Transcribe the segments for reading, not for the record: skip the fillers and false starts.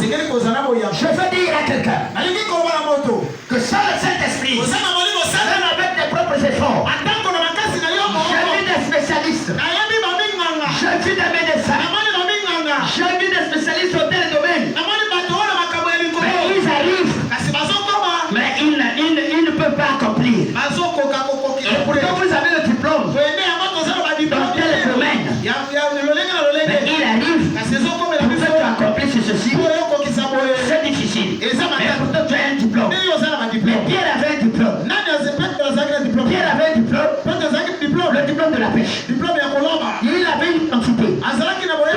Je veux dire à quelqu'un que sans le Saint-Esprit, même avec tes propres efforts, j'ai vu des spécialistes, j'ai vu des médecins, j'ai vu des spécialistes dans tel domaine, mais ils arrivent, mais ils ne peuvent pas accomplir. Et pourtant vous avez le diplôme dans tel domaine, mais il arrive pour que tu accomplisses ceci. C'est difficile, mais pourtant tu as un diplôme. Mais Pierre avait un diplôme. Pierre avait un diplôme, le diplôme de la pêche. Il avait une quantité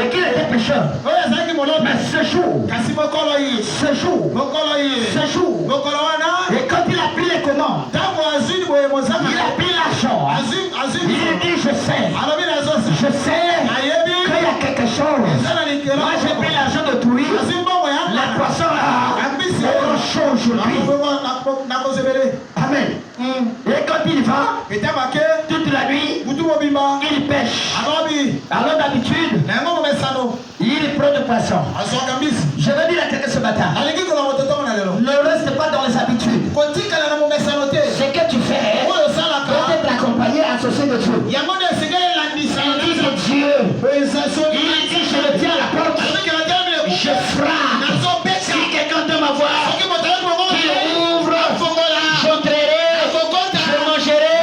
et qu'il était pêcheur. Mais ce jour, et quand il a pris les commandes, il a pris l'argent. Il dit je sais qu'il y a quelque chose. Moi j'ai pris l'argent de tout. Les poissons là sont chauds aujourd'hui. Amen. Et quand il va, toute la nuit, il pêche. Alors d'habitude, il prend de poissons. Je veux dire à quelqu'un ce matin, ne reste pas dans les habitudes. Ce que tu fais peut être accompagné, associé de Dieu. Il dit de Dieu. Il dit je le tiens à la porte. Je frappe. Si quelqu'un de ma voix, qu'il ouvre, j'entrerai, je mangerai,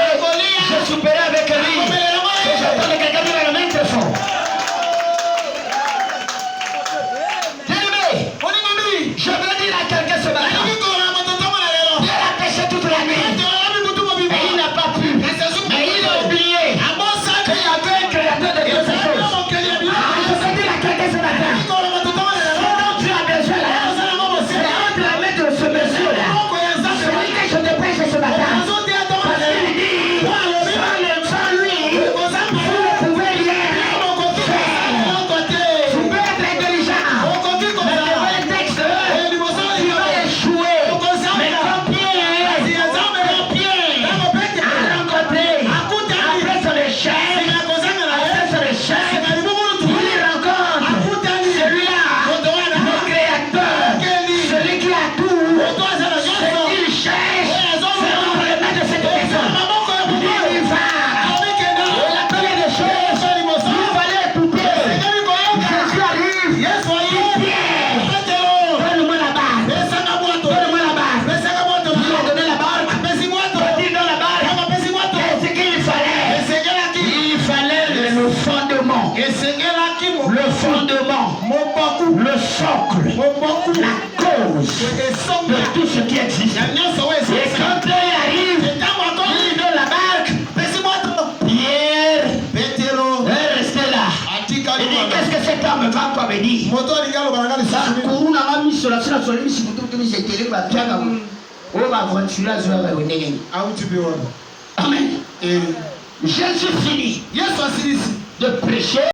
je souperai avec lui. Et j'attends que quelqu'un me le mette fort. Bien-aimé, je veux dire à quelqu'un ce matin, il a pêché toute la nuit, et il n'a pas pu, mais il a oublié qu'il y avait un créateur de toutes ces choses. Je veux dire à quelqu'un ce matin, le socle, la cause de tout ce qui existe. Et quand il arrive, il donne la barque. Pierre est resté là. Il dit qu'est-ce que cet homme va encore me dire? Amen. Je suis fini de prêcher.